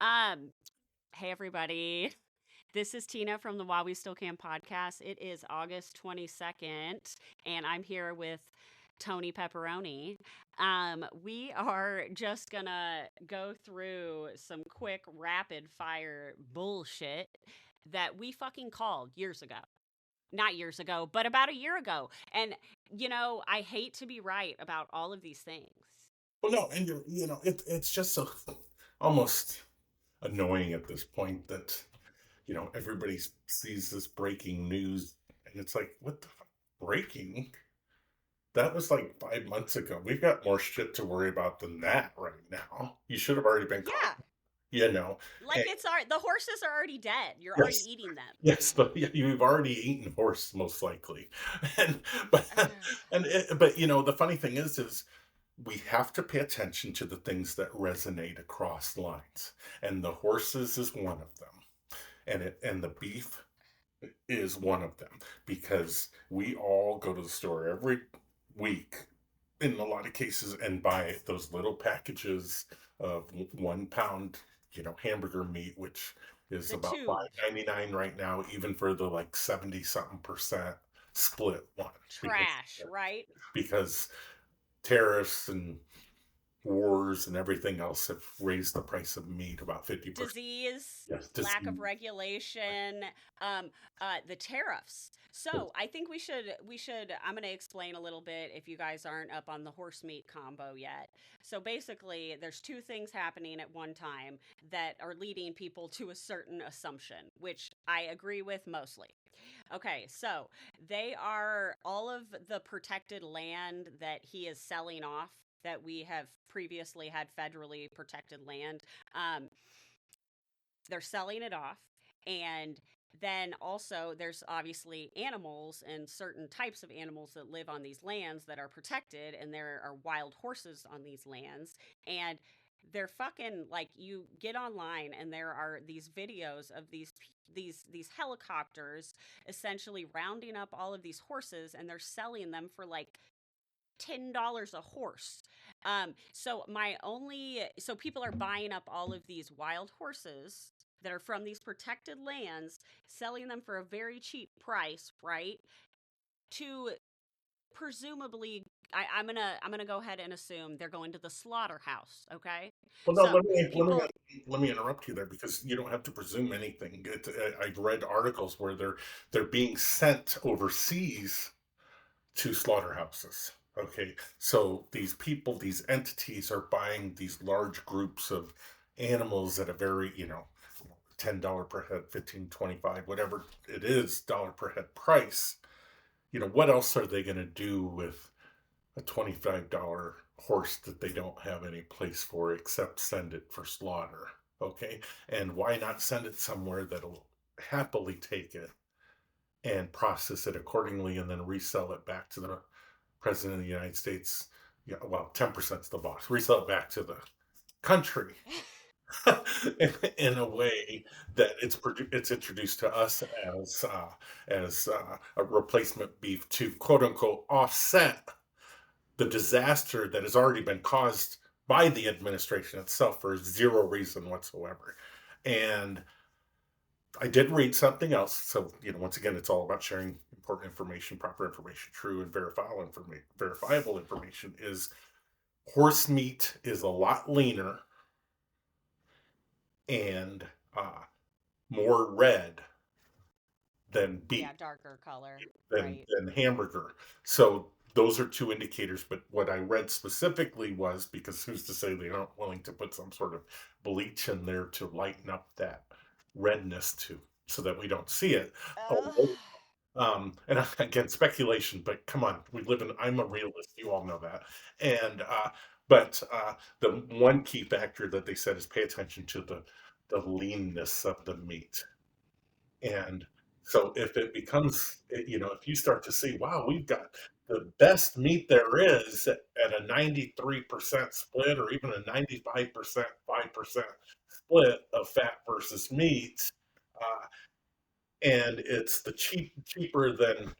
Um, hey everybody. This is Tina from the While We Still Can podcast. It is August 22nd, and I'm here with Tony Pepperoni. We are just gonna go through some quick rapid fire bullshit that we fucking called years ago. Not years ago, but about a year ago. And, I hate to be right about all of these things. Well, no, and it's just so almost annoying at this point that everybody sees this breaking news, and it's like, what the fuck? Breaking? That was like 5 months ago. We've got more shit to worry about than that right now. You should have already been caught. Yeah, You know, like and the horses are already dead. You're already yes, eating them. yes, but yeah, you've already eaten horse most likely, and but the funny thing is we have to pay attention to the things that resonate across lines, and the horses is one of them, and the beef is one of them, because we all go to the store every week in a lot of cases and buy those little packages of 1 pound hamburger meat, which is The about tubes, 5.99 right now, even for the like 70 something percent split one, because trash, right? because tariffs and wars and everything else have raised the price of meat about 50%. Disease, Yes, lack of disease. regulation, um, the tariffs. So I think we should. I'm going to explain a little bit if you guys aren't up on the horse meat combo yet. So basically, there's two things happening at one time that are leading people to a certain assumption, which I agree with mostly. Okay, so they are all of the protected land that he is selling off that we have previously had federally protected land. Um, they're selling it off. And then also, there's obviously animals and certain types of animals that live on these lands that are protected, and there are wild horses on these lands. And they're fucking like, you get online and there are these videos of these helicopters essentially rounding up all of these horses, and they're selling them for like $10 a horse. So people are buying up all of these wild horses that are from these protected lands, selling them for a very cheap price, right? To presumably, I'm gonna go ahead and assume they're going to the slaughterhouse. Okay, Well, no, so let me people, let me interrupt you there, because you don't have to presume anything. I've read articles where they're being sent overseas to slaughterhouses. Okay, so these people, these entities, are buying these large groups of animals at a very, $10 per head, 15, 25, whatever it is, dollar per head price. What else are they going to do with a $25 horse that they don't have any place for except send it for slaughter? Okay, and why not send it somewhere that'll happily take it and process it accordingly, and then resell it back to the president of the United States? Yeah, well, 10% is the boss. Resell it back to the country in a way that it's introduced to us as a replacement beef to quote unquote offset the disaster that has already been caused by the administration itself for zero reason whatsoever. And I did read something else. So, once again, it's all about sharing important information, proper information, true and verifiable information. Is horse meat is a lot leaner and more red than yeah, beef, darker color, than right? hamburger. So those are two indicators. But what I read specifically was, because who's to say they aren't willing to put some sort of bleach in there to lighten up that redness too, so that we don't see it. Uh, Oh, and again, speculation, but come on, I'm a realist. You all know that. And, but the one key factor that they said is pay attention to the leanness of the meat. And so if it becomes, if you start to see, wow, we've got the best meat there is at a 93% split, or even a 95%, 5% split of fat versus meat, uh, and it's the cheaper than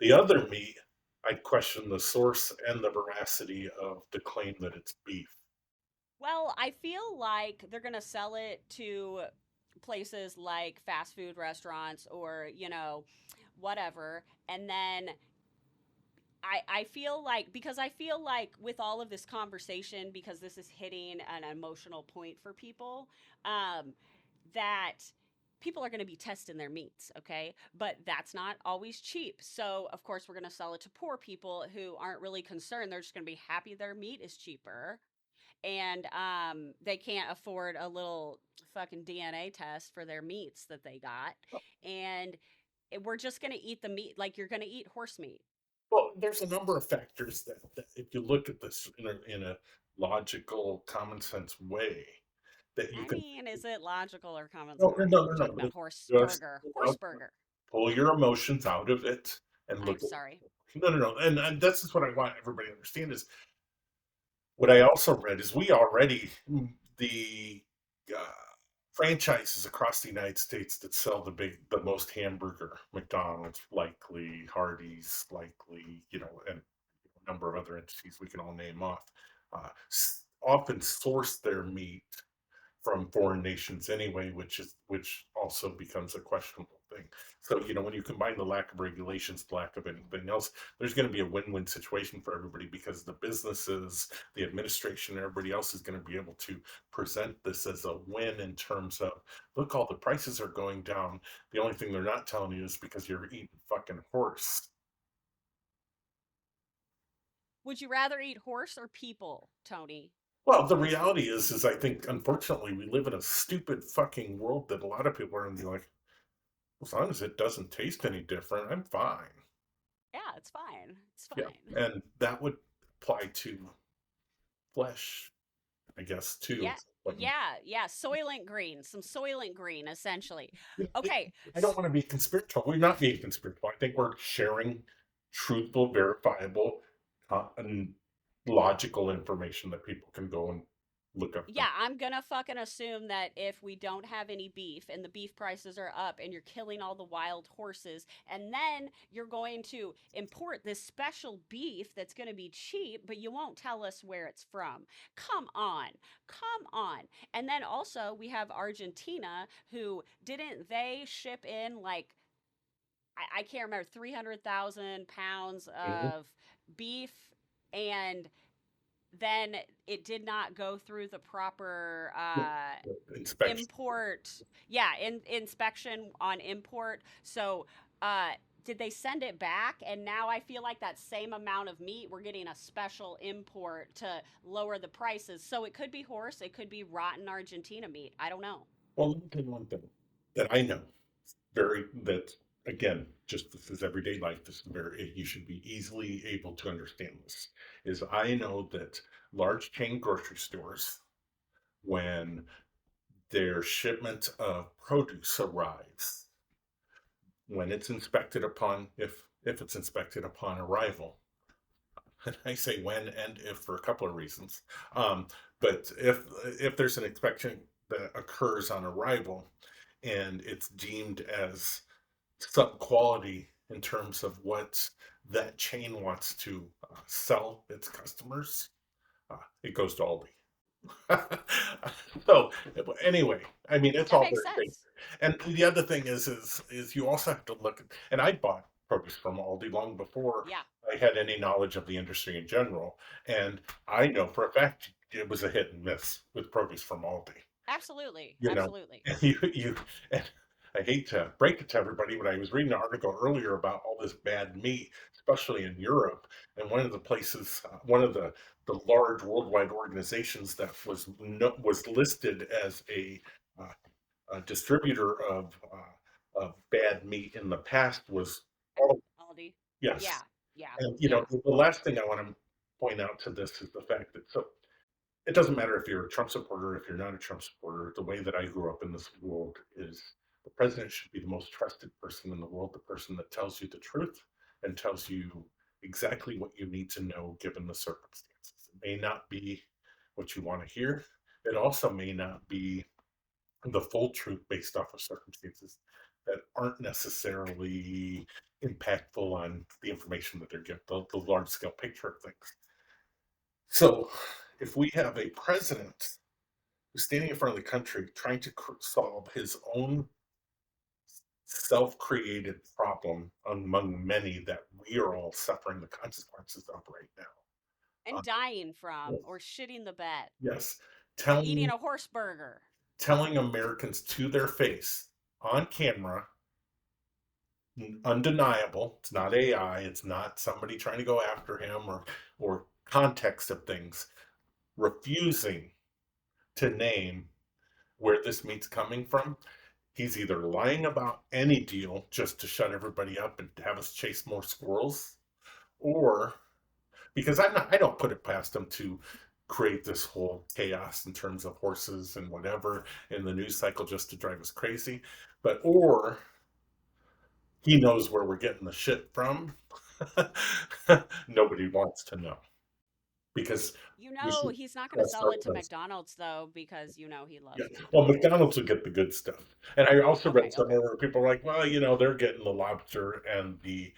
the other meat, I question the source and the veracity of the claim that it's beef. Well, I feel like they're going to sell it to places like fast food restaurants or, whatever. And then I feel like, because I feel like with all of this conversation, because this is hitting an emotional point for people, um, that people are going to be testing their meats, okay? But that's not always cheap. So, of course, we're going to sell it to poor people who aren't really concerned. They're just going to be happy their meat is cheaper, and they can't afford a little fucking DNA test for their meats that they got. And we're just going to eat the meat like you're going to eat horse meat. Well, there's a number of factors that if you look at this in a logical, common sense way, that you I can. mean, is it logical or common No, sense? no, Okay, no, we're no, no. talking about horse Just burger. uh, Horse burger. pull your emotions out of it and I'm look at. sorry. No, no, no. And this is what I want everybody to understand is what I also read is we already the uh, franchises across the United States that sell the most hamburger, McDonald's, likely, Hardee's, likely, and a number of other entities we can all name off, often source their meat from foreign nations anyway, which also becomes a questionable thing. So, when you combine the lack of regulations, the lack of anything else, there's going to be a win-win situation for everybody because the businesses, the administration, everybody else is going to be able to present this as a win in terms of, look, all the prices are going down. The only thing they're not telling you is because you're eating fucking horse. Would you rather eat horse or people, Tony? Well, the reality is I think unfortunately we live in a stupid fucking world that a lot of people are going to be like, as long as it doesn't taste any different, I'm fine. Yeah, it's fine. It's Yeah. fine. And that would apply to flesh, I guess, too. Yeah, But yeah. Soylent Green, some Soylent Green, essentially. Okay, I don't want to be conspiratorial. We're not being conspiratorial. I think we're sharing truthful, verifiable, and logical information that people can go and look up. yeah, I'm gonna fucking assume that if we don't have any beef and the beef prices are up and you're killing all the wild horses, and then you're going to import this special beef that's gonna be cheap, but you won't tell us where it's from. Come on, come on. And then also, we have Argentina, who didn't they ship in like, I can't remember, 300,000 pounds Mhm. of beef, and then it did not go through the proper Inspection. import, yeah, inspection on import. So uh did they send it back, and now I feel like that same amount of meat we're getting a special import to lower the prices? So it could be horse, it could be rotten Argentina meat, I don't know. Well, let me tell you one thing that I know that again, just this is everyday life. This is very you should be easily able to understand this. Is I know that large chain grocery stores, when their shipment of produce arrives, when it's inspected upon, if it's inspected upon arrival, and I say when and if for a couple of reasons, um, but if there's an inspection that occurs on arrival and it's deemed as sub quality in terms of what that chain wants to sell its customers, it goes to Aldi. So anyway, I mean it's That all makes very big. sense. And the other thing is you also have to look at, and I bought produce from Aldi long before Yeah, I had any knowledge of the industry in general, and I know for a fact it was a hit and miss with produce from Aldi. absolutely, You know, absolutely. and and I hate to break it to everybody, but I was reading an article earlier about all this bad meat, especially in Europe. And one of the places, one of the large worldwide organizations that was listed as uh, a distributor of bad meat in the past was, oh, Aldi. yes. Yeah, yeah, And yeah. the last thing I want to point out to this is the fact that, so it doesn't matter if you're a Trump supporter, if you're not a Trump supporter. The way that I grew up in this world is the president should be the most trusted person in the world, the person that tells you the truth and tells you exactly what you need to know given the circumstances. It may not be what you want to hear. It also may not be the full truth based off of circumstances that aren't necessarily impactful on the information that they're given, the large scale picture of things. So if we have a president who's standing in front of the country trying to solve his own self-created problem among many that we are all suffering the consequences of right now. And Uh, dying from yes, or shitting the bed, yes. eating telling a horse burger. telling Americans to their face on camera, undeniable. It's not AI. It's not somebody trying to go after him or context of things. Refusing to name where this meat's coming from. He's either lying about any deal just to shut everybody up and have us chase more squirrels, or because I don't put it past him to create this whole chaos in terms of horses and whatever in the news cycle just to drive us crazy, but or he knows where we're getting the shit from. Nobody wants to know because You we know should he's not going to trust sell our it to president. McDonald's though because he Yeah. loves Well, McDonald's. McDonald's will get the good stuff. And I also Okay, read okay. somewhere where people are like, well, they're getting the lobster and the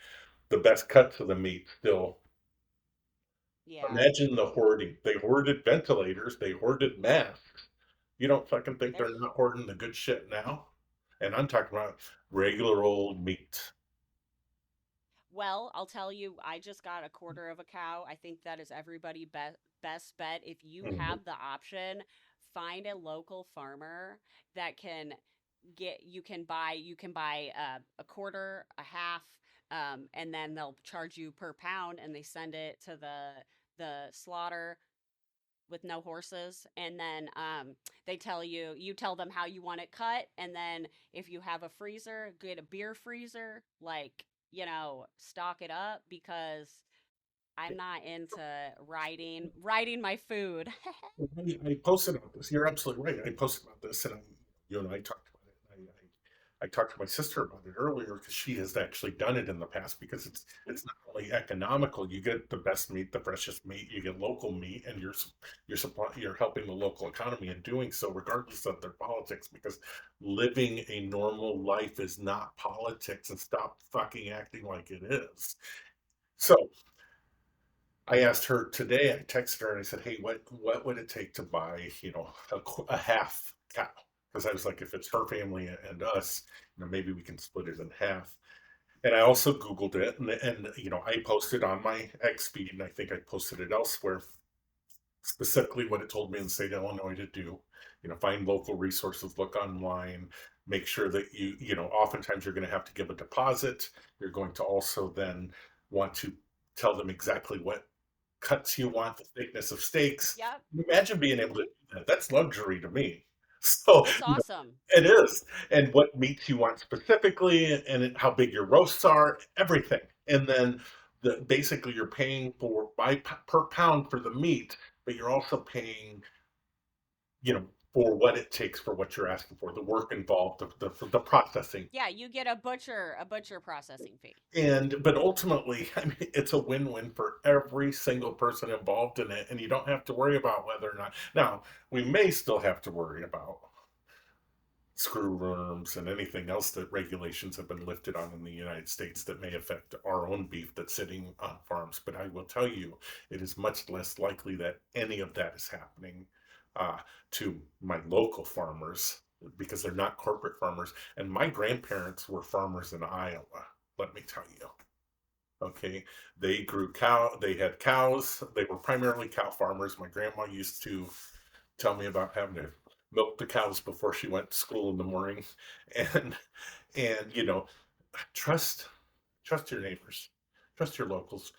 best cuts of the meat still. Yeah. Imagine the hoarding. They hoarded ventilators, they hoarded masks. You don't fucking think They're they're not hoarding the good shit now? And I'm talking about regular old meat. Well, I'll tell you, I just got a quarter of a cow. I think that is everybody best bet. If you Mhm. have the option, find a local farmer that can you can buy a quarter, a half, and then they'll charge you per pound, and they send it to the slaughter with no horses, and then they you tell them how you want it cut, and then if you have a freezer, get a beer freezer, like, stock it up, because I'm not into riding my food. I posted about this. You're absolutely right. I posted about this, and you and I talked about it. I talked to my sister about it earlier because she has actually done it in the past. Because it's not only economical. You get the best meat, the freshest meat. You get local meat, and you're helping the local economy in doing so, regardless of their politics. Because living a normal life is not politics, and stop fucking acting like it is. So Right. I asked her today, I texted her and I said, hey, what would it take to buy, a half cow? Because I was like, if it's her family and us, maybe we can split it in half. And I also Googled it, and I posted on my X feed, and I think I posted it elsewhere, specifically what it told me in the state of Illinois to do. Find local resources, look online, make sure that oftentimes you're going to have to give a deposit. You're going to also then want to tell them exactly what cuts you want, the thickness of steaks. Yep. Imagine being able to Mhm. do that. That's luxury to me. So It's awesome. it is, and what meats you want specifically, and how big your roasts are, everything. And then basically you're paying per pound for the meat, but you're also paying, for what it takes for what you're asking for, the work involved, the processing. Yeah, you get a butcher processing fee. And but ultimately, I mean, it's a win-win for every single person involved in it, and you don't have to worry about whether or not. Now, we may still have to worry about screw worms and anything else that regulations have been lifted on in the United States that may affect our own beef that's sitting on farms. But I will tell you, it is much less likely that any of that is happening uh, to my local farmers because they're not corporate farmers. And my grandparents were farmers in Iowa, let me tell you. Okay, they had cows, they were primarily cow farmers. My grandma used to tell me about having to milk the cows before she went to school in the morning. and and trust trust your neighbors, trust your locals.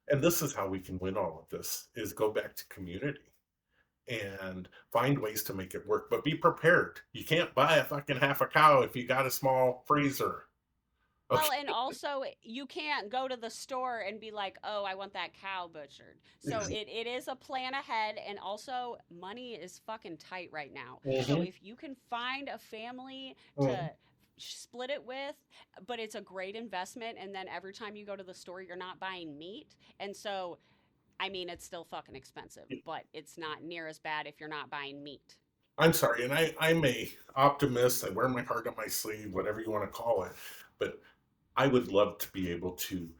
And this is how we can win all of this, is go back to community and find ways to make it work, but be prepared. You can't buy a fucking half a cow if you got a small freezer. Well, Okay. and also you can't go to the store and be like, "Oh, I want that cow butchered." So it is a plan ahead, and also money is fucking tight right now. So Mhm. if you can find a family Mhm. to split it with, but it's a great investment, and then every time you go to the store, you're not buying meat. And so, I mean, it's still fucking expensive, but it's not near as bad if you're not buying meat. I'm sorry, and I'm a optimist. I wear my heart on my sleeve, whatever you want to call it. But I would love to be able to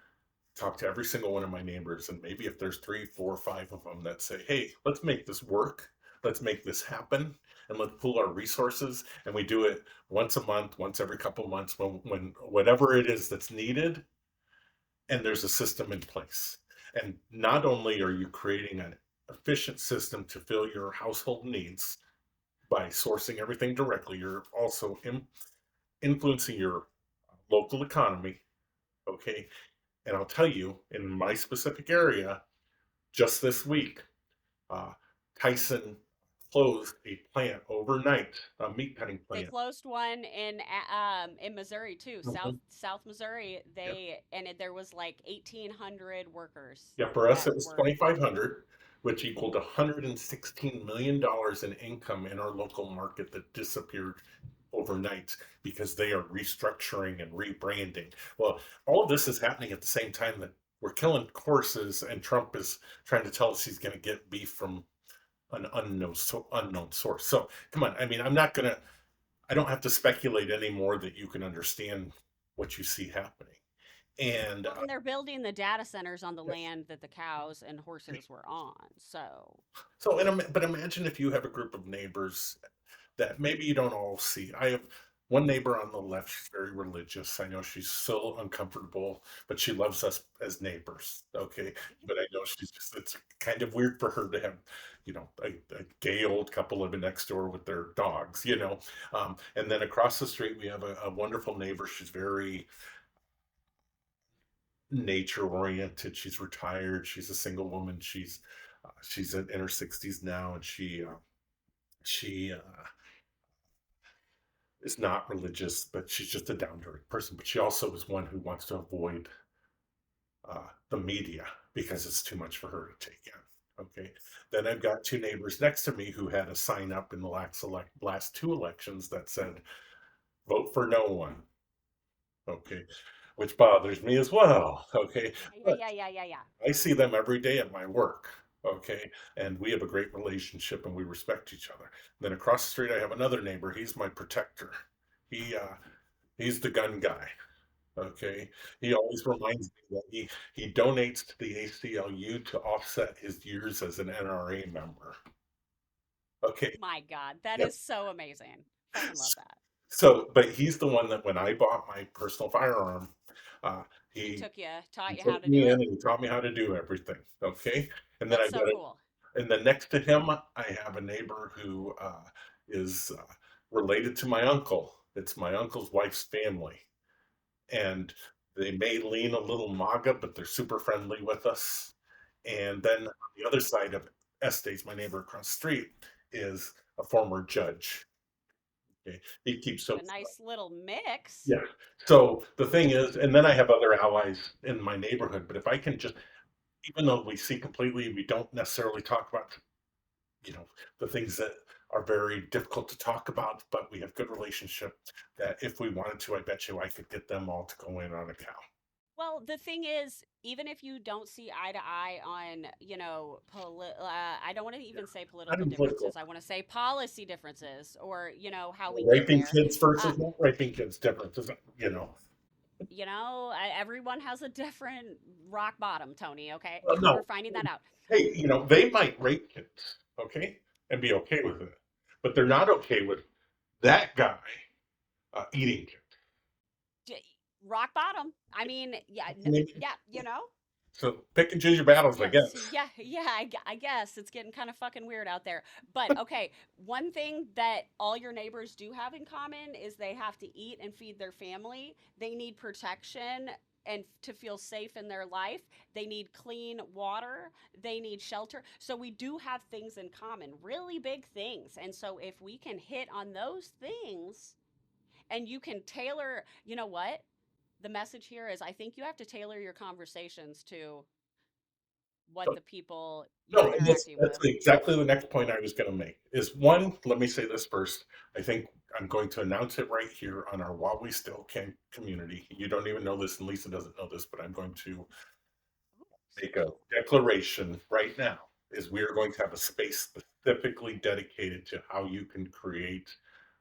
talk to every single one of my neighbors, and maybe if there's three, four, five of them that say, "Hey, let's make this work. Let's make this happen, and let's pool our resources." And we do it once a month, once every couple of months, when whatever it is that's needed, and there's a system in place. And not only are you creating an efficient system to fill your household needs by sourcing everything directly, you're also influencing your local economy. Okay. And I'll tell you, in my specific area, just this week, uh, Tyson closed a plant overnight, a meat cutting They plant. closed one in Missouri too, Mhm. South Missouri. Yep. There was like 1,800 workers Yeah, for us, that it was were 2,500, which equaled $116 million in income in our local market that disappeared overnight because they are restructuring and rebranding. Well, all of this is happening at the same time that we're killing horses, and Trump is trying to tell us he's going to get beef from an unknown source. So come on, I mean, I don't have to speculate anymore that you can understand what you see happening. And well, and they're building the data centers on the yes. land that the cows and horses were on. So So, but imagine if you have a group of neighbors that maybe you don't all see. I have one neighbor on the left, she's very religious. I know she's so uncomfortable, but she loves us as neighbors. Okay. But I know she's just, it's kind of weird for her to have, a gay old couple living next door with their dogs. And then across the street, we have a wonderful neighbor. She's very nature oriented. She's retired. She's a single woman. She's in her 60s now, and she is not religious, but she's just a down to earth person. But she also is one who wants to avoid the media because it's too much for her to take in. Okay. Then I've got two neighbors next to me who had a sign up in the last two elections that said, "Vote for no one." Okay. Which bothers me as well. Okay. yeah, But yeah, yeah, yeah, yeah. I see them every day at my work. Okay. And we have a great relationship and we respect each other. Then across the street, I have another neighbor. He's my protector. He, uh, he's the gun guy. Okay. He always reminds me that he donates to the ACLU to offset his years as an NRA member. Okay. My God, that Yep. is so amazing. Fucking love that. So, but he's the one that when I bought my personal firearm, uh, He he taught he you how took to do me in it. and he taught me how to do everything. Okay. And then That's I've so got cool. And then next to him, I have a neighbor who is related to my uncle. It's my uncle's wife's family. And they may lean a little MAGA, but they're super friendly with us. And then on the other side of Estes, my neighbor across the street, is a former judge. Okay. He keeps Got so a nice little mix. yeah. So the thing is, and then I have other allies in my neighborhood, but if I can just, even though we see completely, we don't necessarily talk about you know the things that are very difficult to talk about, but we have good relationship that if we wanted to, I bet you I could get them all to go in on a cow. Well, the thing is, even if you don't see eye to eye on, I don't want to Yeah. even say Not political even political. differences. I want to say policy differences or, how we get Raping there. kids Uh, versus not raping kids different. Everyone has a different rock bottom, Tony, okay? We're No, finding that out. hey, they might rape kids, okay, and be okay with it, but they're not okay with that guy eating kids. D- Rock bottom. I mean, yeah, I mean, yeah, so pick and choose your battles, I Yes, guess. yeah. I guess it's getting kind of fucking weird out there. But okay, one thing that all your neighbors do have in common is they have to eat and feed their family. They need protection and to feel safe in their life. They need clean water. They need shelter. So we do have things in common, really big things. And so if we can hit on those things and you can tailor, you know what? The message here is I think you have to tailor your conversations to what So the people you're no, and interacting that's with. exactly the next point I was going to make. Is one, let me say this first. I think I'm going to announce it right here on our While We Still Can community. You don't even know this, and Lisa doesn't know this, but I'm going to Ooh, make a special. declaration right now. Is we are going to have a space specifically dedicated to how you can create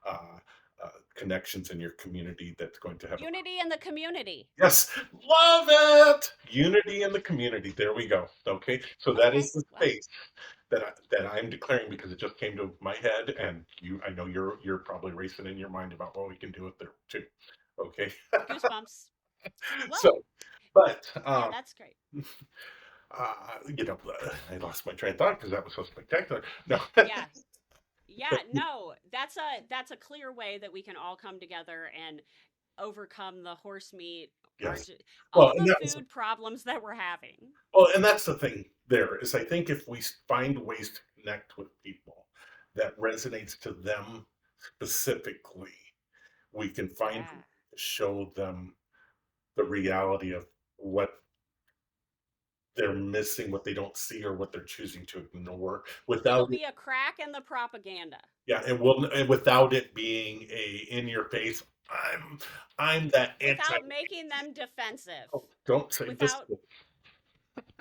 uh, connections in your community that's going to have Unity in the community. yes, love it. Unity in the community. There we go. Okay, so that is Okay. the Well, space that I'm declaring because it just came to my head, and I know you're probably racing in your mind about what we can do with there too. Okay, goosebumps. so Well, but yeah, that's great. I lost my train of thought because that was so spectacular. No, Yeah. Yeah, no, that's a clear way that we can all come together and overcome the horse meat, yes. Well, all and the that was food problems that we're having. well, and that's the thing. There is, I think, if we find ways to connect with people that resonates to them specifically, we can find Yeah. show them the reality of what they're missing, what they don't see, or what they're choosing to ignore It'll without it. be a crack in the propaganda Yeah, and without it being a in your face. I'm I'm that anti. without making them defensive. Oh, don't say this. Without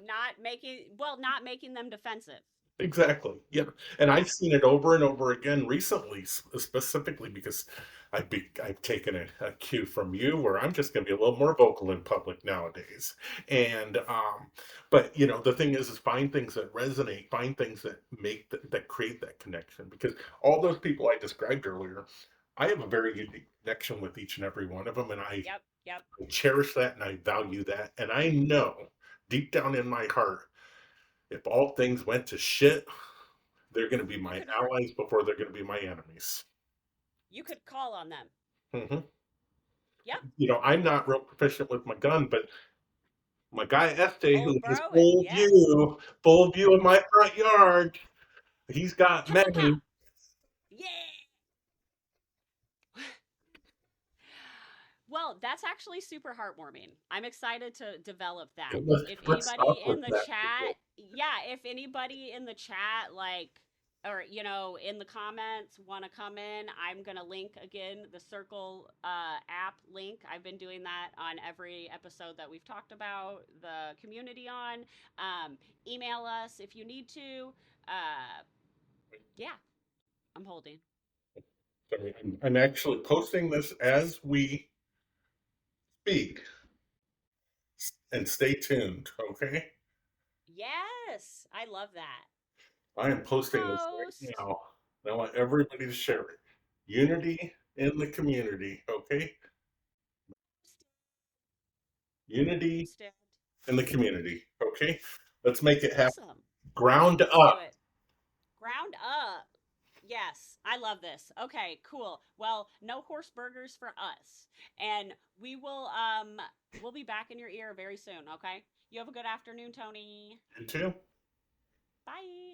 not making them defensive. Exactly. Yeah. And Yeah. I've seen it over and over again recently, specifically because I've taken a cue from you where I'm just going to be a little more vocal in public nowadays. And but the thing is find things that resonate, find things that that create that connection because all those people I described earlier, I have a very unique connection with each and every one of them, and I Yep. Yep. cherish that and I value that, and I know deep down in my heart if all things went to shit, they're going to be You my could allies before they're going to be my enemies. you could call on them. hmm Yep. I'm not real proficient with my gun, but my guy Este, who Old has bro. Yeah. full view of my front yard, he's got Pow pow. many. Yeah. Well, that's actually super heartwarming. I'm excited to develop that. If Let's stop anybody with in the that. chat, yeah, if anybody in the chat, like, or, in the comments want to come in, I'm going to link again the Circle app link. I've been doing that on every episode that we've talked about the community on. Email us if you need to. Yeah, I'm holding. Sorry, I'm actually posting this as we speak, and stay tuned. Okay, Yes, I love that. I am posting this right Post. now. And I want everybody to share it. Unity in the community. Okay, unity Posted. in the community. Okay, let's make it happen. Awesome. Ground Let's do up. it. Ground up. Yes, I love this. Okay, cool. Well, no horse burgers for us. And we'll be back in your ear very soon, okay? You have a good afternoon, Tony. You too. Bye.